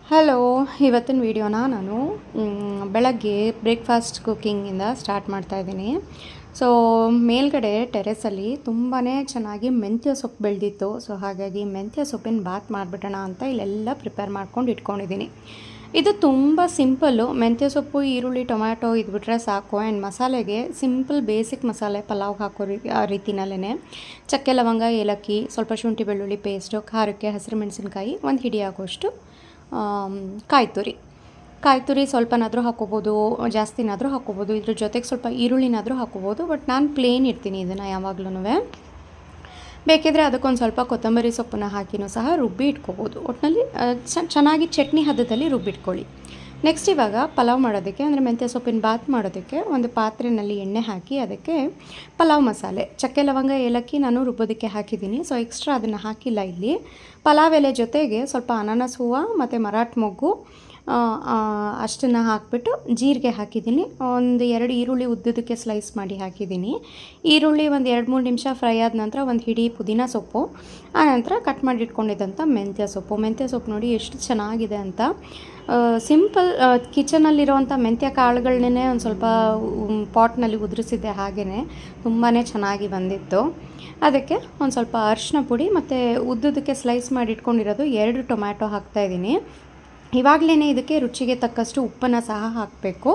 Hello, ಇವತ್ತಿನ ವೀಡಿಯೋನ ನಾನು ಬೆಳಗ್ಗೆ ಬ್ರೇಕ್ಫಾಸ್ಟ್ ಕುಕ್ಕಿಂಗಿಂದ ಸ್ಟಾರ್ಟ್ ಮಾಡ್ತಾಯಿದ್ದೀನಿ. ಸೊ ಮೇಲ್ಗಡೆ ಟೆರೆಸಲ್ಲಿ ತುಂಬಾ ಚೆನ್ನಾಗಿ ಮೆಂತ್ಯ ಸೊಪ್ಪು ಬೆಳೆದಿತ್ತು. ಸೊ ಹಾಗಾಗಿ ಮೆಂತ್ಯ ಸೊಪ್ಪಿನ ಬಾತ್ ಮಾಡಿಬಿಡೋಣ ಅಂತ ಇಲ್ಲೆಲ್ಲ ಪ್ರಿಪೇರ್ ಮಾಡ್ಕೊಂಡು ಇಟ್ಕೊಂಡಿದ್ದೀನಿ. ಇದು ತುಂಬ ಸಿಂಪಲ್ಲು. ಮೆಂತ್ಯ ಸೊಪ್ಪು, ಈರುಳ್ಳಿ, ಟೊಮ್ಯಾಟೊ ಇದ್ಬಿಟ್ರೆ ಸಾಕು. ಆ್ಯಂಡ್ ಮಸಾಲೆಗೆ ಸಿಂಪಲ್ ಬೇಸಿಕ್ ಮಸಾಲೆ ಪಲಾವ್ಗೆ ಹಾಕೋ ರೀತಿನಲ್ಲೇ ಚಕ್ಕೆ, ಲವಂಗ, ಏಲಕ್ಕಿ, ಸ್ವಲ್ಪ ಶುಂಠಿ ಬೆಳ್ಳುಳ್ಳಿ ಪೇಸ್ಟು, ಖಾರಕ್ಕೆ ಹಸಿರು ಮೆಣಸಿನ್ಕಾಯಿ, ಒಂದು ಹಿಡಿ ಆಗೋಷ್ಟು ಕಾಯಿ ತುರಿ ಸ್ವಲ್ಪನಾದರೂ ಹಾಕ್ಕೋಬೋದು, ಜಾಸ್ತಿನಾದರೂ ಹಾಕ್ಕೋಬೋದು. ಇದ್ರ ಜೊತೆಗೆ ಸ್ವಲ್ಪ ಈರುಳ್ಳಿನಾದರೂ ಹಾಕ್ಕೋಬೋದು. ಬಟ್ ನಾನು ಪ್ಲೇನ್ ಇಡ್ತೀನಿ ಇದನ್ನು ಯಾವಾಗ್ಲೂ. ಬೇಕಿದ್ರೆ ಅದಕ್ಕೊಂದು ಸ್ವಲ್ಪ ಕೊತ್ತಂಬರಿ ಸೊಪ್ಪನ್ನು ಹಾಕಿನೂ ಸಹ ರುಬ್ಬಿ ಇಟ್ಕೋಬೋದು. ಒಟ್ಟಿನಲ್ಲಿ ಚೆನ್ನಾಗಿ ಚಟ್ನಿ ಹದದಲ್ಲಿ ರುಬ್ಬಿಟ್ಕೊಳ್ಳಿ. ನೆಕ್ಸ್ಟ್ ಇವಾಗ ಪಲಾವ್ ಮಾಡೋದಕ್ಕೆ, ಅಂದರೆ ಮೆಂತ್ಯ ಸೊಪ್ಪಿನ ಬಾತ್ ಮಾಡೋದಕ್ಕೆ ಒಂದು ಪಾತ್ರೆಯಲ್ಲಿ ಎಣ್ಣೆ ಹಾಕಿ ಅದಕ್ಕೆ ಪಲಾವ್ ಮಸಾಲೆ, ಚಕ್ಕೆ, ಲವಂಗ, ಏಲಕ್ಕಿ ನಾನು ರುಬ್ಬೋದಕ್ಕೆ ಹಾಕಿದ್ದೀನಿ. ಸೊ ಎಕ್ಸ್ಟ್ರಾ ಅದನ್ನು ಹಾಕಿಲ್ಲ ಇಲ್ಲಿ. ಪಲಾವ್ ಎಲೆ ಜೊತೆಗೆ ಸ್ವಲ್ಪ ಅನಾನಸ್ ಹೂವು ಮತ್ತು ಮರಾಠ ಮೊಗ್ಗು ಅಷ್ಟನ್ನು ಹಾಕಿಬಿಟ್ಟು ಜೀರಿಗೆ ಹಾಕಿದ್ದೀನಿ. ಒಂದು 2 ಈರುಳ್ಳಿ ಉದ್ದುದಕ್ಕೆ ಸ್ಲೈಸ್ ಮಾಡಿ ಹಾಕಿದ್ದೀನಿ. ಈರುಳ್ಳಿ ಒಂದು 2-3 ನಿಮಿಷ ಫ್ರೈ ಆದ ನಂತರ ಒಂದು ಹಿಡಿ ಪುದೀನ ಸೊಪ್ಪು, ಆನಂತರ ಕಟ್ ಮಾಡಿ ಇಟ್ಕೊಂಡಿದ್ದಂಥ ಮೆಂತ್ಯ ಸೊಪ್ಪು ನೋಡಿ ಎಷ್ಟು ಚೆನ್ನಾಗಿದೆ ಅಂತ. ಸಿಂಪಲ್ ಕಿಚನಲ್ಲಿರೋವಂಥ ಮೆಂತ್ಯ ಕಾಳುಗಳನ್ನೇ ಒಂದು ಸ್ವಲ್ಪ ಪಾಟ್ನಲ್ಲಿ ಉದುರಿಸಿದ್ದೆ, ಹಾಗೆಯೇ ತುಂಬಾ ಚೆನ್ನಾಗಿ ಬಂದಿತ್ತು. ಅದಕ್ಕೆ ಒಂದು ಸ್ವಲ್ಪ ಅರಿಶಿನ ಪುಡಿ ಮತ್ತು ಉದ್ದುದಕ್ಕೆ ಸ್ಲೈಸ್ ಮಾಡಿ ಇಟ್ಕೊಂಡಿರೋದು 2 ಟೊಮ್ಯಾಟೊ ಹಾಕ್ತಾಯಿದ್ದೀನಿ. ಇವಾಗಲೇ ಇದಕ್ಕೆ ರುಚಿಗೆ ತಕ್ಕಷ್ಟು ಉಪ್ಪನ್ನು ಸಹ ಹಾಕಬೇಕು.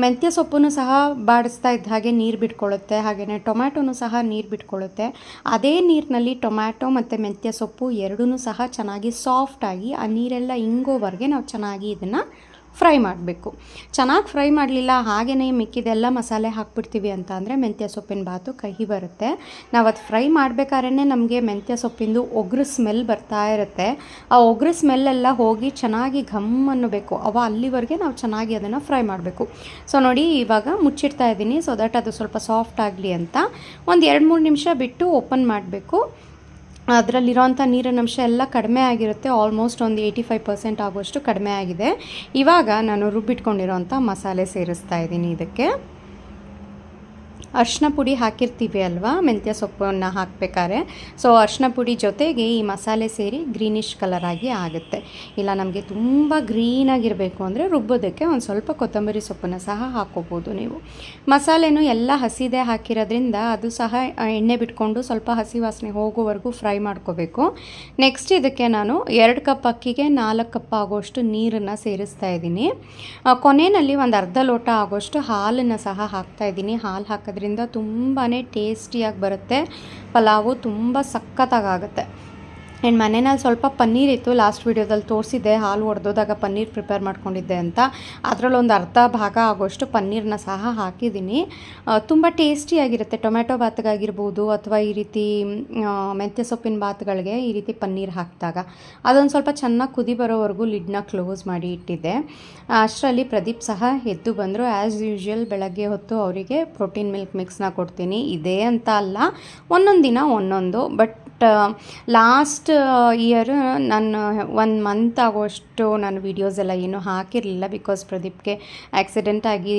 ಮೆಂತ್ಯ ಸೊಪ್ಪನ್ನು ಸಹ ಬಾಡಿಸ್ತಾ ಇದ್ದ ಹಾಗೆ ನೀರು ಬಿಟ್ಕೊಳ್ಳುತ್ತೆ, ಹಾಗೆಯೇ ಟೊಮ್ಯಾಟೊನೂ ಸಹ ನೀರು ಬಿಟ್ಕೊಳ್ಳುತ್ತೆ. ಅದೇ ನೀರಿನಲ್ಲಿ ಟೊಮ್ಯಾಟೊ ಮತ್ತು ಮೆಂತ್ಯ ಸೊಪ್ಪು ಎರಡೂ ಸಹ ಚೆನ್ನಾಗಿ ಸಾಫ್ಟಾಗಿ ಆ ನೀರೆಲ್ಲ ಇಂಗೋವರೆಗೆ ನಾವು ಚೆನ್ನಾಗಿ ಇದನ್ನು ಫ್ರೈ ಮಾಡಬೇಕು. ಚೆನ್ನಾಗಿ ಫ್ರೈ ಮಾಡಲಿಲ್ಲ ಹಾಗೆಯೇ ಮಿಕ್ಕಿದೆಲ್ಲ ಮಸಾಲೆ ಹಾಕ್ಬಿಡ್ತೀವಿ ಅಂತ ಅಂದರೆ ಮೆಂತ್ಯ ಸೊಪ್ಪಿನ ಬಾತು ಕಹಿ ಬರುತ್ತೆ. ನಾವು ಅದು ಫ್ರೈ ಮಾಡಬೇಕಾದ್ರೆ ನಮಗೆ ಮೆಂತ್ಯ ಸೊಪ್ಪಿಂದು ಒಗ್ರು ಸ್ಮೆಲ್ ಬರ್ತಾ ಇರುತ್ತೆ. ಆ ಒಗ್ರು ಸ್ಮೆಲ್ಲೆಲ್ಲ ಹೋಗಿ ಚೆನ್ನಾಗಿ ಘಮ್ ಅನ್ನಬೇಕು. ಅಲ್ಲಿವರೆಗೆ ನಾವು ಚೆನ್ನಾಗಿ ಅದನ್ನು ಫ್ರೈ ಮಾಡಬೇಕು. ಸೊ ನೋಡಿ, ಇವಾಗ ಮುಚ್ಚಿಡ್ತಾ ಇದ್ದೀನಿ ಸೊ ದಟ್ ಅದು ಸ್ವಲ್ಪ ಸಾಫ್ಟ್ ಆಗಲಿ ಅಂತ. ಒಂದು 2-3 ನಿಮಿಷ ಬಿಟ್ಟು ಓಪನ್ ಮಾಡಬೇಕು. ಅದರಲ್ಲಿರೋಂಥ ನೀರಿನ ಅಂಶ ಎಲ್ಲ ಕಡಿಮೆ ಆಗಿರುತ್ತೆ. ಆಲ್ಮೋಸ್ಟ್ ಒಂದು 85% ಆಗುವಷ್ಟು ಕಡಿಮೆ ಆಗಿದೆ. ಇವಾಗ ನಾನು ರುಬ್ಬಿಟ್ಕೊಂಡಿರೋಂಥ ಮಸಾಲೆ ಸೇರಿಸ್ತಾ ಇದ್ದೀನಿ. ಇದಕ್ಕೆ ಅರಿಶಿನ ಪುಡಿ ಹಾಕಿರ್ತೀವಿ ಅಲ್ವಾ ಮೆಂತ್ಯ ಸೊಪ್ಪನ್ನು ಹಾಕಬೇಕಾದ್ರೆ. ಸೊ ಅರಿಶಿನ ಪುಡಿ ಜೊತೆಗೆ ಈ ಮಸಾಲೆ ಸೇರಿ ಗ್ರೀನಿಶ್ ಕಲರ್ ಆಗಿ ಆಗುತ್ತೆ. ಇಲ್ಲ ನಮಗೆ ತುಂಬ ಗ್ರೀನಾಗಿರಬೇಕು ಅಂದರೆ ರುಬ್ಬೋದಕ್ಕೆ ಒಂದು ಸ್ವಲ್ಪ ಕೊತ್ತಂಬರಿ ಸೊಪ್ಪನ್ನು ಸಹ ಹಾಕ್ಕೋಬೋದು ನೀವು. ಮಸಾಲೆನೂ ಎಲ್ಲ ಹಸಿದೇ ಹಾಕಿರೋದ್ರಿಂದ ಅದು ಸಹ ಎಣ್ಣೆ ಬಿಟ್ಕೊಂಡು ಸ್ವಲ್ಪ ಹಸಿ ವಾಸನೆ ಹೋಗೋವರೆಗೂ ಫ್ರೈ ಮಾಡ್ಕೋಬೇಕು. ನೆಕ್ಸ್ಟ್ ಇದಕ್ಕೆ ನಾನು 2 ಕಪ್ ಅಕ್ಕಿಗೆ 4 ಕಪ್ ಆಗೋಷ್ಟು ನೀರನ್ನು ಸೇರಿಸ್ತಾ ಇದ್ದೀನಿ. ಕೊನೆಯಲ್ಲಿ ಒಂದು ಅರ್ಧ ಲೋಟ ಆಗೋಷ್ಟು ಹಾಲನ್ನು ಸಹ ಹಾಕ್ತಾಯಿದ್ದೀನಿ. ಹಾಲು ಹಾಕಿದ್ರಿಂದ ತುಂಬಾ ಟೇಸ್ಟಿಯಾಗಿ ಬರುತ್ತೆ. ಪಲಾವು ತುಂಬ ಸಖತ್ತಾಗುತ್ತೆ. ಆ್ಯಂಡ್ ಮನೆಯಲ್ಲಿ ಸ್ವಲ್ಪ ಪನ್ನೀರ್ ಇತ್ತು, ಲಾಸ್ಟ್ ವೀಡಿಯೋದಲ್ಲಿ ತೋರಿಸಿದ್ದೆ ಹಾಲು ಒಡೆದೋದಾಗ ಪನ್ನೀರ್ ಪ್ರಿಪೇರ್ ಮಾಡ್ಕೊಂಡಿದ್ದೆ ಅಂತ. ಅದರಲ್ಲೊಂದು ಅರ್ಧ ಭಾಗ ಆಗೋಷ್ಟು ಪನ್ನೀರನ್ನ ಸಹ ಹಾಕಿದ್ದೀನಿ. ತುಂಬ ಟೇಸ್ಟಿಯಾಗಿರುತ್ತೆ. ಟೊಮ್ಯಾಟೊ ಬಾತ್ಗಾಗಿರ್ಬೋದು ಅಥವಾ ಈ ರೀತಿ ಮೆಂತ್ಯ ಸೊಪ್ಪಿನ ಬಾತ್ಗಳಿಗೆ ಈ ರೀತಿ ಪನ್ನೀರ್ ಹಾಕಿದಾಗ ಅದೊಂದು ಸ್ವಲ್ಪ ಚೆನ್ನಾಗಿ ಕುದಿ ಬರೋವರೆಗೂ ಲಿಡ್ನ ಕ್ಲೋಸ್ ಮಾಡಿ ಇಟ್ಟಿದ್ದೆ. ಅಷ್ಟರಲ್ಲಿ ಪ್ರದೀಪ್ ಸಹ ಎದ್ದು ಬಂದರು. ಆ್ಯಸ್ ಯೂಶ್ವಲ್ ಬೆಳಗ್ಗೆ ಹೊತ್ತು ಅವರಿಗೆ ಪ್ರೋಟೀನ್ ಮಿಲ್ಕ್ ಮಿಕ್ಸ್ನ ಕೊಡ್ತೀನಿ. ಇದೇ ಅಂತ ಅಲ್ಲ, ಒಂದೊಂದು ದಿನ ಒಂದೊಂದು. ಬಟ್ ಲಾಸ್ಟ್ ಇಯರ್ ನಾನು 1 ಮಂತ್ ಆಗೋಷ್ಟು ನಾನು ವೀಡಿಯೋಸ್ ಎಲ್ಲ ಏನೂ ಹಾಕಿರಲಿಲ್ಲ. ಬಿಕಾಸ್ ಪ್ರದೀಪ್ಗೆ ಆಕ್ಸಿಡೆಂಟ್ ಆಗಿ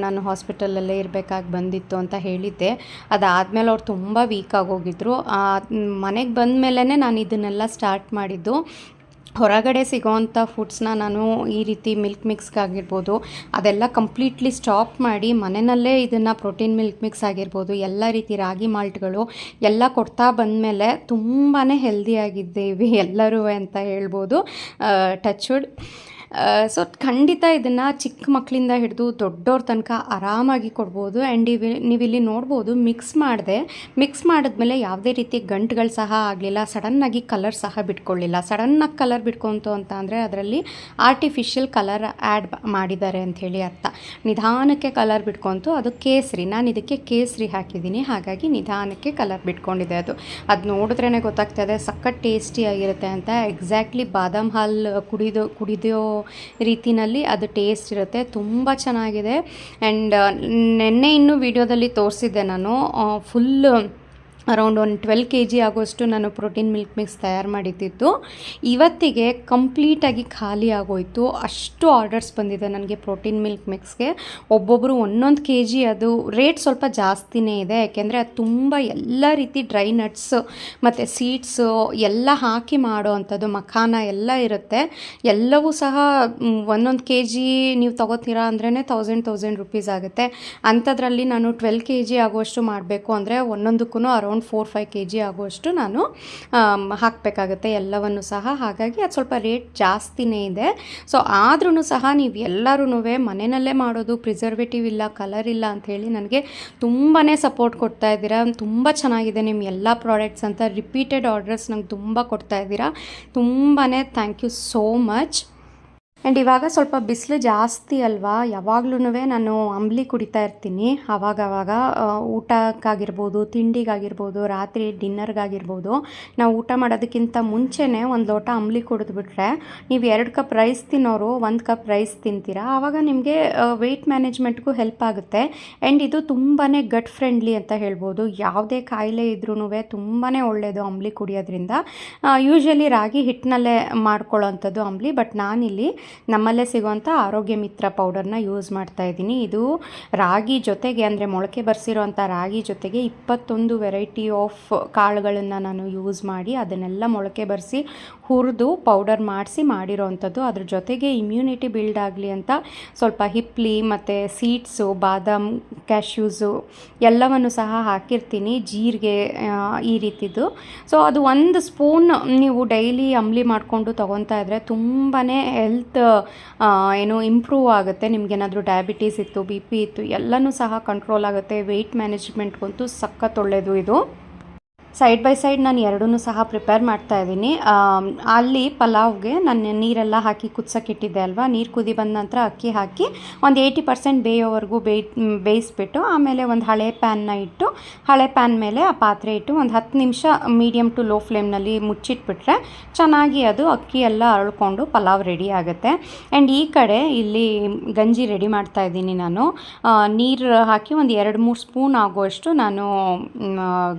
ನಾನು ಹಾಸ್ಪಿಟಲಲ್ಲೇ ಇರಬೇಕಾಗಿ ಬಂದಿತ್ತು ಅಂತ ಹೇಳಿದ್ದೆ. ಅದಾದಮೇಲೆ ಅವ್ರು ತುಂಬ ವೀಕ್ ಆಗೋಗಿದ್ರು. ಮನೆಗೆ ಬಂದ ಮೇಲೇ ನಾನು ಇದನ್ನೆಲ್ಲ ಸ್ಟಾರ್ಟ್ ಮಾಡಿದ್ದು. ಹೊರಗಡೆ ಸಿಗೋವಂಥ ಫುಡ್ಸ್ನ ನಾನು ಈ ರೀತಿ ಮಿಲ್ಕ್ ಮಿಕ್ಸ್ಗಾಗಿರ್ಬೋದು ಅದೆಲ್ಲ ಕಂಪ್ಲೀಟ್ಲಿ ಸ್ಟಾಪ್ ಮಾಡಿ ಮನೆಯಲ್ಲೇ ಇದನ್ನು ಪ್ರೋಟೀನ್ ಮಿಲ್ಕ್ ಮಿಕ್ಸ್ ಆಗಿರ್ಬೋದು ಎಲ್ಲ ರೀತಿ ರಾಗಿ ಮಾಲ್ಟ್ಗಳು ಎಲ್ಲ ಕೊಡ್ತಾ ಬಂದಮೇಲೆ ತುಂಬಾ ಹೆಲ್ದಿಯಾಗಿದ್ದೀವಿ ಎಲ್ಲರೂ ಅಂತ ಹೇಳ್ಬೋದು. Touch wood. ಸೊ ಖಂಡಿತ ಇದನ್ನು ಚಿಕ್ಕ ಮಕ್ಕಳಿಂದ ಹಿಡಿದು ದೊಡ್ಡವ್ರ ತನಕ ಆರಾಮಾಗಿ ಕೊಡ್ಬೋದು. ಆ್ಯಂಡ್ ನೀವಿಲ್ಲಿ ನೋಡ್ಬೋದು ಮಿಕ್ಸ್ ಮಾಡಿದ್ಮೇಲೆ ಯಾವುದೇ ರೀತಿ ಗಂಟುಗಳು ಸಹ ಆಗಲಿಲ್ಲ. ಸಡನ್ನಾಗಿ ಕಲರ್ ಸಹ ಬಿಟ್ಕೊಳ್ಳಿಲ್ಲ. ಸಡನ್ನಾಗಿ ಕಲರ್ ಬಿಟ್ಕೊತು ಅಂತ ಅಂದರೆ ಅದರಲ್ಲಿ ಆರ್ಟಿಫಿಷಿಯಲ್ ಕಲರ್ ಆ್ಯಡ್ ಮಾಡಿದ್ದಾರೆ ಅಂಥೇಳಿ ಅರ್ಥ. ನಿಧಾನಕ್ಕೆ ಕಲರ್ ಬಿಟ್ಕೊತು. ಅದು ಕೇಸರಿ, ನಾನು ಇದಕ್ಕೆ ಕೇಸರಿ ಹಾಕಿದ್ದೀನಿ, ಹಾಗಾಗಿ ನಿಧಾನಕ್ಕೆ ಕಲರ್ ಬಿಟ್ಕೊಂಡಿದೆ. ಅದು ನೋಡಿದ್ರೇ ಗೊತ್ತಾಗ್ತದೆ ಸಖತ್ ಟೇಸ್ಟಿಯಾಗಿರುತ್ತೆ ಅಂತ. ಎಕ್ಸಾಕ್ಟ್ಲಿ ಬಾದಾಮ್ ಹಾಲು ಕುಡಿದೋ ರೀತಿನಲ್ಲಿ ಅದು ಟೇಸ್ಟ್ ಇರುತ್ತೆ. ತುಂಬ ಚೆನ್ನಾಗಿದೆ. ಆ್ಯಂಡ್ ನೆನ್ನೆ ಇನ್ನೂ ವಿಡಿಯೋದಲ್ಲಿ ತೋರಿಸಿದ್ದೆ ನಾನು ಫುಲ್ ಅರೌಂಡ್ ಒಂದು 12 kg ಆಗೋಷ್ಟು ನಾನು ಪ್ರೋಟೀನ್ ಮಿಲ್ಕ್ ಮಿಕ್ಸ್ ತಯಾರು ಮಾಡಿದ್ದಿದ್ದು ಇವತ್ತಿಗೆ ಕಂಪ್ಲೀಟಾಗಿ ಖಾಲಿ ಆಗೋಯಿತು. ಅಷ್ಟು ಆರ್ಡರ್ಸ್ ಬಂದಿದೆ ನನಗೆ ಪ್ರೋಟೀನ್ ಮಿಲ್ಕ್ ಮಿಕ್ಸ್ಗೆ. ಒಬ್ಬೊಬ್ಬರು 1 kg, ಅದು ರೇಟ್ ಸ್ವಲ್ಪ ಜಾಸ್ತಿನೇ ಇದೆ, ಯಾಕೆಂದರೆ ಅದು ತುಂಬ ಎಲ್ಲ ರೀತಿ ಡ್ರೈ ನಟ್ಸು ಮತ್ತು ಸೀಡ್ಸು ಎಲ್ಲ ಹಾಕಿ ಮಾಡೋ ಅಂಥದ್ದು, ಮಖಾನ ಎಲ್ಲ ಇರುತ್ತೆ. ಎಲ್ಲವೂ ಸಹ 1 kg ನೀವು ತೊಗೋತೀರಾ ಅಂದ್ರೇ 1000 ರೂಪೀಸ್ ಆಗುತ್ತೆ. ಅಂಥದ್ರಲ್ಲಿ ನಾನು 12 kg ಆಗುವಷ್ಟು ಮಾಡಬೇಕು ಅಂದರೆ ಒಂದೊಂದಕ್ಕೂ ಅರೌಂಡ್ 4-5 kg ಆಗುವಷ್ಟು ನಾನು ಹಾಕಬೇಕಾಗುತ್ತೆ ಎಲ್ಲವನ್ನು ಸಹ. ಹಾಗಾಗಿ ಅದು ಸ್ವಲ್ಪ ರೇಟ್ ಜಾಸ್ತಿನೇ ಇದೆ. ಸೊ ಆದ್ರೂ ಸಹ ನೀವು ಎಲ್ಲರೂ ಮನೆಯಲ್ಲೇ ಮಾಡೋದು, ಪ್ರಿಸರ್ವೇಟಿವ್ ಇಲ್ಲ, ಕಲರ್ ಇಲ್ಲ ಅಂಥೇಳಿ ನನಗೆ ತುಂಬಾ ಸಪೋರ್ಟ್ ಕೊಡ್ತಾ ಇದ್ದೀರಾ. ತುಂಬ ಚೆನ್ನಾಗಿದೆ ನಿಮ್ಮ ಎಲ್ಲ ಪ್ರಾಡಕ್ಟ್ಸ್ ಅಂತ ರಿಪೀಟೆಡ್ ಆರ್ಡರ್ಸ್ ನಂಗೆ ತುಂಬ ಕೊಡ್ತಾ ಇದ್ದೀರಾ. ತುಂಬಾ thank you so much. And ಇವಾಗ ಸ್ವಲ್ಪ ಬಿಸಿಲು ಜಾಸ್ತಿ ಅಲ್ವಾ, ಯಾವಾಗ್ಲೂ ನಾನು ಅಂಬ್ಲಿ ಕುಡಿತಾ ಇರ್ತೀನಿ ಆವಾಗವಾಗ. ಊಟಕ್ಕಾಗಿರ್ಬೋದು, ತಿಂಡಿಗಾಗಿರ್ಬೋದು, ರಾತ್ರಿ ಡಿನ್ನರ್ಗಾಗಿರ್ಬೋದು. ನಾವು ಊಟ ಮಾಡೋದಕ್ಕಿಂತ ಮುಂಚೆನೇ ಒಂದು ಲೋಟ ಅಂಬ್ಲಿ ಕುಡಿದ್ಬಿಟ್ರೆ ನೀವು 2 ಕಪ್ ರೈಸ್ ತಿನ್ನೋರು 1 ಕಪ್ ರೈಸ್ ತಿಂತೀರಾ. ಆವಾಗ ನಿಮಗೆ ವೆಯ್ಟ್ ಮ್ಯಾನೇಜ್ಮೆಂಟ್ಗೂ ಹೆಲ್ಪ್ ಆಗುತ್ತೆ. ಆ್ಯಂಡ್ ಇದು ತುಂಬಾ ಗಟ್ ಫ್ರೆಂಡ್ಲಿ ಅಂತ ಹೇಳ್ಬೋದು. ಯಾವುದೇ ಕಾಯಿಲೆ ಇದ್ರೂ ತುಂಬಾ ಒಳ್ಳೆಯದು ಅಂಬ್ಲಿ ಕುಡಿಯೋದ್ರಿಂದ. ಯೂಶ್ವಲಿ ರಾಗಿ ಹಿಟ್ಟಿನಲ್ಲೇ ಮಾಡ್ಕೊಳ್ಳೋ ಅಂಥದ್ದು ಅಂಬ್ಲಿ, ಬಟ್ ನಾನಿಲ್ಲಿ ನಮ್ಮಲ್ಲೇ ಸಿಗುವಂಥ ಆರೋಗ್ಯ ಮಿತ್ರ ಪೌಡರ್ನ ಯೂಸ್ ಮಾಡ್ತಾ ಇದ್ದೀನಿ. ಇದು ರಾಗಿ ಜೊತೆಗೆ, ಅಂದರೆ ಮೊಳಕೆ ಬರ್ಸಿರೋಂಥ ರಾಗಿ ಜೊತೆಗೆ 21 ವೆರೈಟಿ ಆಫ್ ಕಾಳುಗಳನ್ನು ನಾನು ಯೂಸ್ ಮಾಡಿ ಅದನ್ನೆಲ್ಲ ಮೊಳಕೆ ಬರೆಸಿ ಹುರಿದು ಪೌಡರ್ ಮಾಡಿರೋ ಅಂಥದ್ದು. ಅದ್ರ ಜೊತೆಗೆ ಇಮ್ಯುನಿಟಿ ಬಿಲ್ಡ್ ಆಗಲಿ ಅಂತ ಸ್ವಲ್ಪ ಹಿಪ್ಲಿ ಮತ್ತು ಸೀಡ್ಸು, ಬಾದಾಮ್, ಕ್ಯಾಶ್ಯೂಸು ಎಲ್ಲವನ್ನು ಸಹ ಹಾಕಿರ್ತೀನಿ, ಜೀರಿಗೆ, ಈ ರೀತಿದ್ದು. ಸೊ ಅದು 1 ಸ್ಪೂನ್ ನೀವು ಡೈಲಿ ಅಂಬ್ಲಿ ಮಾಡಿಕೊಂಡು ತೊಗೊತಾ ಇದ್ದರೆ ತುಂಬಾ ಹೆಲ್ತ್ ಇಂಪ್ರೂವ್ ಆಗುತ್ತೆ. ನಿಮಗೇನಾದರೂ ಡಯಾಬಿಟೀಸ್ ಇತ್ತು, BP ಇತ್ತು, ಎಲ್ಲನೂ ಸಹ ಕಂಟ್ರೋಲ್ ಆಗುತ್ತೆ. ವೆಯ್ಟ್ ಮ್ಯಾನೇಜ್ಮೆಂಟ್ಗಂತೂ ಸಖತ್ ಒಳ್ಳೆಯದು ಇದು. ಸೈಡ್ ಬೈ ಸೈಡ್ ನಾನು ಎರಡೂ ಸಹ ಪ್ರಿಪೇರ್ ಮಾಡ್ತಾ ಇದ್ದೀನಿ. ಅಲ್ಲಿ ಪಲಾವ್ಗೆ ನಾನು ನೀರೆಲ್ಲ ಹಾಕಿ ಕುದಿಸೋಕ್ಕಿಟ್ಟಿದ್ದೆ ಅಲ್ವಾ, ನೀರು ಕುದಿ ಬಂದ ನಂತರ ಅಕ್ಕಿ ಹಾಕಿ ಒಂದು 80% ಬೇಯೋವರೆಗೂ ಬೇಯಿಸ್ಬಿಟ್ಟು ಆಮೇಲೆ ಒಂದು ಹಳೆ ಪ್ಯಾನ್ನ ಇಟ್ಟು, ಹಳೆ ಪ್ಯಾನ್ ಮೇಲೆ ಆ ಪಾತ್ರೆ ಇಟ್ಟು ಒಂದು 10 ನಿಮಿಷ ಮೀಡಿಯಮ್ ಟು ಲೋ ಫ್ಲೇಮ್ನಲ್ಲಿ ಮುಚ್ಚಿಟ್ಬಿಟ್ರೆ ಚೆನ್ನಾಗಿ ಅದು ಅಕ್ಕಿ ಎಲ್ಲ ಅರಳ್ಕೊಂಡು ಪಲಾವ್ ರೆಡಿ ಆಗುತ್ತೆ. ಆ್ಯಂಡ್ ಈ ಕಡೆ ಇಲ್ಲಿ ಗಂಜಿ ರೆಡಿ ಮಾಡ್ತಾ ಇದ್ದೀನಿ ನಾನು. ನೀರು ಹಾಕಿ ಒಂದು 2-3 ಸ್ಪೂನ್ ಆಗುವಷ್ಟು ನಾನು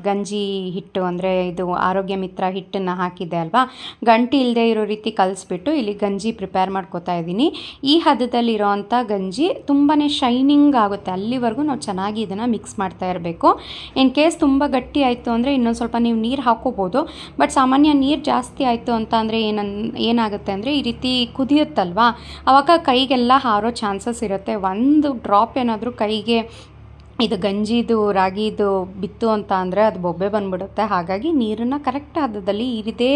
ಗಂಜಿ ಹಿಟ್ಟು, ಅಂದರೆ ಇದು ಆರೋಗ್ಯ ಮಿತ್ರ ಹಿಟ್ಟನ್ನು ಹಾಕಿದ್ದೆ ಅಲ್ವಾ, ಗಂಟಿ ಇಲ್ಲದೆ ಇರೋ ರೀತಿ ಕಲಿಸ್ಬಿಟ್ಟು ಇಲ್ಲಿ ಗಂಜಿ ಪ್ರಿಪೇರ್ ಮಾಡ್ಕೋತಾ ಇದ್ದೀನಿ. ಈ ಹದದಲ್ಲಿರೋವಂಥ ಗಂಜಿ ತುಂಬಾ ಶೈನಿಂಗ್ ಆಗುತ್ತೆ. ಅಲ್ಲಿವರೆಗೂ ನಾವು ಚೆನ್ನಾಗಿ ಇದನ್ನು ಮಿಕ್ಸ್ ಮಾಡ್ತಾ ಇರಬೇಕು. ಇನ್ ಕೇಸ್ ತುಂಬ ಗಟ್ಟಿ ಆಯಿತು ಅಂದರೆ ಇನ್ನೊಂದು ಸ್ವಲ್ಪ ನೀವು ನೀರು ಹಾಕೋಬೋದು. ಬಟ್ ಸಾಮಾನ್ಯ ನೀರು ಜಾಸ್ತಿ ಆಯಿತು ಅಂತ ಅಂದರೆ ಏನಾಗುತ್ತೆ ಅಂದರೆ ಈ ರೀತಿ ಕುದಿಯುತ್ತಲ್ವಾ, ಆವಾಗ ಕೈಗೆಲ್ಲ ಹಾರೋ ಚಾನ್ಸಸ್ ಇರುತ್ತೆ. ಒಂದು ಡ್ರಾಪ್ ಏನಾದರೂ ಕೈಗೆ ಇದು ಗಂಜಿದು ರಾಗಿದು ಬಿತ್ತು ಅಂತ ಅಂದರೆ ಅದು ಬೊಬ್ಬೆ ಬಂದುಬಿಡುತ್ತೆ. ಹಾಗಾಗಿ ನೀರನ್ನು ಕರೆಕ್ಟ್ ಹದದಲ್ಲಿ ಇದೇ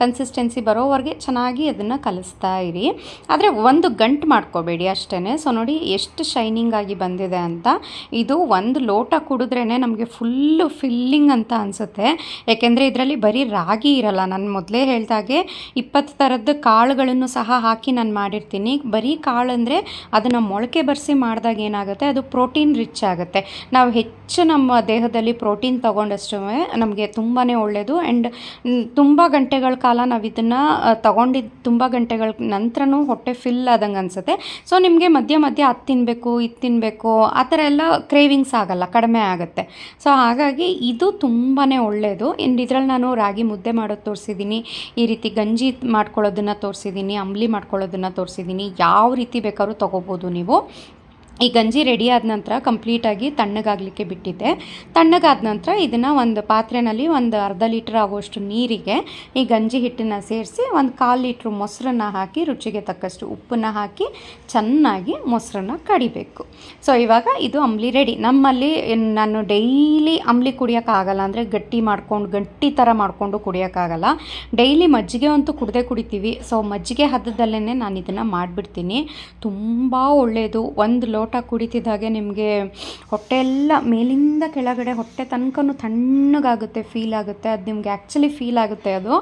ಕನ್ಸಿಸ್ಟೆನ್ಸಿ ಬರೋವರೆಗೆ ಚೆನ್ನಾಗಿ ಅದನ್ನು ಕಲಿಸ್ತಾ ಇರಿ. ಆದರೆ ಒಂದು ಗಂಟು ಮಾಡ್ಕೋಬೇಡಿ ಅಷ್ಟೇ. ಸೊ ನೋಡಿ ಎಷ್ಟು ಶೈನಿಂಗ್ ಆಗಿ ಬಂದಿದೆ ಅಂತ. ಇದು 1 ಲೋಟ ಕುಡಿದ್ರೇ ನಮಗೆ ಫುಲ್ಲು ಫಿಲ್ಲಿಂಗ್ ಅಂತ ಅನಿಸುತ್ತೆ. ಯಾಕೆಂದರೆ ಇದರಲ್ಲಿ ಬರೀ ರಾಗಿ ಇರಲ್ಲ, ನಾನು ಮೊದಲೇ ಹೇಳ್ದಾಗೆ 20 ಥರದ್ದು ಕಾಳುಗಳನ್ನು ಸಹ ಹಾಕಿ ನಾನು ಮಾಡಿರ್ತೀನಿ. ಬರೀ ಕಾಳು ಅಂದರೆ ಅದನ್ನು ಮೊಳಕೆ ಬರೆಸಿ ಮಾಡಿದಾಗ ಏನಾಗುತ್ತೆ, ಅದು ಪ್ರೋಟೀನ್ ರಿಚ್ ಆಗುತ್ತೆ. ನಾವು ಹೆಚ್ಚು ನಮ್ಮ ದೇಹದಲ್ಲಿ ಪ್ರೋಟೀನ್ ತೊಗೊಂಡಷ್ಟು ನಮಗೆ ತುಂಬಾ ಒಳ್ಳೆಯದು. ಆ್ಯಂಡ್ ತುಂಬ ಗಂಟೆಗಳ ಕಾಲ ನಾವು ಇದನ್ನು ತೊಗೊಂಡಿದ್ದು ತುಂಬ ಗಂಟೆಗಳ ನಂತರನೂ ಹೊಟ್ಟೆ ಫಿಲ್ ಆದಂಗೆ ಅನಿಸುತ್ತೆ. ಸೊ ನಿಮಗೆ ಮಧ್ಯ ಮಧ್ಯ ಅದು ತಿನ್ನಬೇಕು, ಇದು ತಿನ್ನಬೇಕು, ಆ ಥರ ಎಲ್ಲ ಕ್ರೇವಿಂಗ್ಸ್ ಆಗಲ್ಲ, ಕಡಿಮೆ ಆಗುತ್ತೆ. ಸೊ ಹಾಗಾಗಿ ಇದು ತುಂಬಾ ಒಳ್ಳೆಯದು. ಇದರಲ್ಲಿ ನಾನು ರಾಗಿ ಮುದ್ದೆ ಮಾಡೋದು ತೋರಿಸಿದ್ದೀನಿ, ಈ ರೀತಿ ಗಂಜಿ ಮಾಡ್ಕೊಳ್ಳೋದನ್ನು ತೋರಿಸಿದ್ದೀನಿ, ಅಂಬ್ಲಿ ಮಾಡ್ಕೊಳ್ಳೋದನ್ನು ತೋರಿಸಿದ್ದೀನಿ. ಯಾವ ರೀತಿ ಬೇಕಾದ್ರೂ ತೊಗೋಬೋದು ನೀವು. ಈ ಗಂಜಿ ರೆಡಿ ಆದ ನಂತರ ಕಂಪ್ಲೀಟಾಗಿ ತಣ್ಣಗಾಗಲಿಕ್ಕೆ ಬಿಟ್ಟಿದ್ದೆ. ತಣ್ಣಗಾದ ನಂತರ ಇದನ್ನು ಒಂದು ಪಾತ್ರೆಯಲ್ಲಿ ಒಂದು ಅರ್ಧ ಲೀಟ್ರ್ ಆಗುವಷ್ಟು ನೀರಿಗೆ ಈ ಗಂಜಿ ಹಿಟ್ಟನ್ನು ಸೇರಿಸಿ 1/4 ಲೀಟ್ರ್ ಮೊಸರನ್ನು ಹಾಕಿ, ರುಚಿಗೆ ತಕ್ಕಷ್ಟು ಉಪ್ಪನ್ನು ಹಾಕಿ ಚೆನ್ನಾಗಿ ಮೊಸರನ್ನು ಕಡಿಬೇಕು. ಸೊ ಇವಾಗ ಇದು ಅಂಬ್ಲಿ ರೆಡಿ. ನಮ್ಮಲ್ಲಿ ನಾನು ಡೈಲಿ ಅಂಬ್ಲಿ ಕುಡಿಯೋಕ್ಕಾಗಲ್ಲ, ಅಂದರೆ ಗಟ್ಟಿ ಥರ ಮಾಡಿಕೊಂಡು ಕುಡಿಯೋಕ್ಕಾಗಲ್ಲ. ಡೈಲಿ ಮಜ್ಜಿಗೆ ಅಂತೂ ಕುಡಿತೀವಿ. ಸೊ ಮಜ್ಜಿಗೆ ಹದದಲ್ಲೇ ನಾನು ಇದನ್ನು ಮಾಡಿಬಿಡ್ತೀನಿ. ತುಂಬ ಒಳ್ಳೆಯದು. 1 ಲೋಟ ಕುಡಿತಿದ್ದಾಗೆ ನಿಮಗೆ ಹೊಟ್ಟೆ ಎಲ್ಲ ಮೇಲಿಂದ ಕೆಳಗಡೆ ಹೊಟ್ಟೆ ತನಕನೂ ತಣ್ಣಗಾಗುತ್ತೆ, ಫೀಲ್ ಆಗುತ್ತೆ. ಅದು ನಿಮಗೆ ಆ್ಯಕ್ಚುಲಿ ಫೀಲ್ ಆಗುತ್ತೆ ಅದು.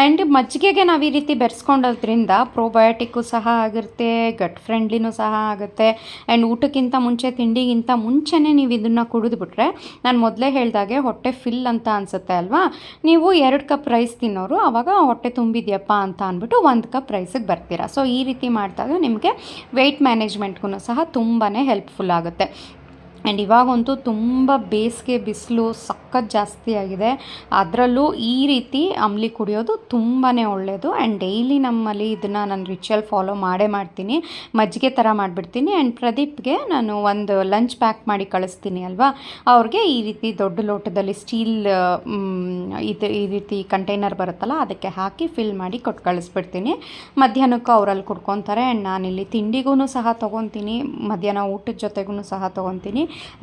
ಆ್ಯಂಡ್ ಮಜ್ಜಿಗೆಗೆ ನಾವು ಈ ರೀತಿ ಬೆರೆಸ್ಕೊಳ್ಳೋದ್ರಿಂದ ಪ್ರೋಬಯೋಟಿಕ್ಕು ಸಹ ಆಗುತ್ತೆ, ಗಟ್ ಫ್ರೆಂಡ್ಲಿನೂ ಸಹ ಆಗುತ್ತೆ. ಆ್ಯಂಡ್ ಊಟಕ್ಕಿಂತ ಮುಂಚೆ, ತಿಂಡಿಗಿಂತ ಮುಂಚೆನೇ ನೀವು ಇದನ್ನು ಕುಡಿದ್ಬಿಟ್ರೆ, ನಾನು ಮೊದಲೇ ಹೇಳ್ದಾಗೆ ಹೊಟ್ಟೆ ಫಿಲ್ ಅಂತ ಅನಿಸುತ್ತೆ ಅಲ್ವಾ. ನೀವು 2 ಕಪ್ ರೈಸ್ ತಿನ್ನೋರು ಆವಾಗ ಹೊಟ್ಟೆ ತುಂಬಿದ್ಯಪ್ಪ ಅಂತ ಅಂದ್ಬಿಟ್ಟು 1 ಕಪ್ ರೈಸಿಗೆ ಬರ್ತೀರಾ. ಸೊ ಈ ರೀತಿ ಮಾಡಿದಾಗ ನಿಮಗೆ ವೆಯ್ಟ್ ಮ್ಯಾನೇಜ್ಮೆಂಟ್ಗೂ ಸಹ ತುಂಬಾ ಹೆಲ್ಪ್ಫುಲ್ ಆಗುತ್ತೆ. ಆ್ಯಂಡ್ ಇವಾಗಂತೂ ತುಂಬ ಬೇಸಿಗೆ ಬಿಸಿಲು ಸಖತ್ ಜಾಸ್ತಿ ಆಗಿದೆ. ಅದರಲ್ಲೂ ಈ ರೀತಿ ಅಂಬ್ಲಿ ಕುಡಿಯೋದು ತುಂಬಾ ಒಳ್ಳೆಯದು. ಆ್ಯಂಡ್ ಡೈಲಿ ನಮ್ಮಲ್ಲಿ ಇದನ್ನು ನಾನು ರಿಚುವಲ್ ಫಾಲೋ ಮಾಡೇ ಮಾಡ್ತೀನಿ. ಮಜ್ಜಿಗೆ ಥರ ಮಾಡಿಬಿಡ್ತೀನಿ. ಆ್ಯಂಡ್ ಪ್ರದೀಪ್ಗೆ ನಾನು ಒಂದು ಲಂಚ್ ಪ್ಯಾಕ್ ಮಾಡಿ ಕಳಿಸ್ತೀನಿ ಅಲ್ವಾ, ಅವ್ರಿಗೆ ಈ ರೀತಿ ದೊಡ್ಡ ಲೋಟದಲ್ಲಿ ಸ್ಟೀಲ್ ಈ ರೀತಿ ಕಂಟೈನರ್ ಬರುತ್ತಲ್ಲ ಅದಕ್ಕೆ ಹಾಕಿ ಫಿಲ್ ಮಾಡಿ ಕೊಟ್ಟು ಕಳಿಸ್ಬಿಡ್ತೀನಿ. ಮಧ್ಯಾಹ್ನಕ್ಕೂ ಅವರಲ್ಲಿ ಕುಡ್ಕೊತಾರೆ. ಆ್ಯಂಡ್ ನಾನಿಲ್ಲಿ ತಿಂಡಿಗೂ ಸಹ ತೊಗೊತೀನಿ, ಮಧ್ಯಾಹ್ನ ಊಟದ ಜೊತೆಗೂ ಸಹ ತೊಗೊತೀನಿ,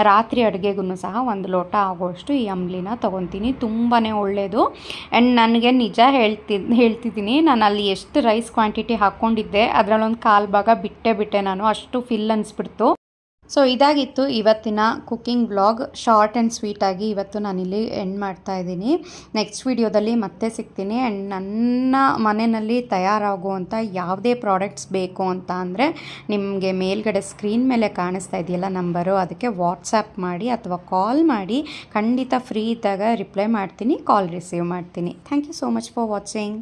ರಾತ್ರಿ ಅಡುಗೆಗೂ ಸಹ ಒಂದು ಲೋಟ ಆಗೋಷ್ಟು ಈ ಅಂಬ್ಲಿನ ತೊಗೊತೀನಿ. ತುಂಬಾ ಒಳ್ಳೆಯದು. ಆ್ಯಂಡ್ ನನಗೆ ನಿಜ ಹೇಳ್ತಿದ್ದೀನಿ, ನಾನು ಅಲ್ಲಿ ಎಷ್ಟು ರೈಸ್ ಕ್ವಾಂಟಿಟಿ ಹಾಕ್ಕೊಂಡಿದ್ದೆ ಅದರಲ್ಲೊಂದು 1/4 ಭಾಗ ಬಿಟ್ಟೆ ನಾನು, ಅಷ್ಟು ಫಿಲ್ ಅನಿಸ್ಬಿಡ್ತು. ಸೊ ಇದಾಗಿತ್ತು ಇವತ್ತಿನ ಕುಕ್ಕಿಂಗ್ ವ್ಲಾಗ್. ಶಾರ್ಟ್ ಆ್ಯಂಡ್ ಸ್ವೀಟಾಗಿ ಇವತ್ತು ನಾನಿಲ್ಲಿ ಎಂಡ್ ಮಾಡ್ತಾ ಇದ್ದೀನಿ. ನೆಕ್ಸ್ಟ್ ವಿಡಿಯೋದಲ್ಲಿ ಮತ್ತೆ ಸಿಗ್ತೀನಿ. ಆ್ಯಂಡ್ ನನ್ನ ಮನೆಯಲ್ಲಿ ತಯಾರಾಗುವಂಥ ಯಾವುದೇ ಪ್ರಾಡಕ್ಟ್ಸ್ ಬೇಕು ಅಂತ ಅಂದರೆ ನಿಮಗೆ ಮೇಲ್ಗಡೆ ಸ್ಕ್ರೀನ್ ಮೇಲೆ ಕಾಣಿಸ್ತಾ ಇದೆಯಲ್ಲ ನಂಬರು, ಅದಕ್ಕೆ ವಾಟ್ಸಪ್ ಮಾಡಿ ಅಥವಾ ಕಾಲ್ ಮಾಡಿ, ಖಂಡಿತ ಫ್ರೀ ಇದ್ದಾಗ ರಿಪ್ಲೈ ಮಾಡ್ತೀನಿ, ಕಾಲ್ ರಿಸೀವ್ ಮಾಡ್ತೀನಿ. Thank you so much for watching.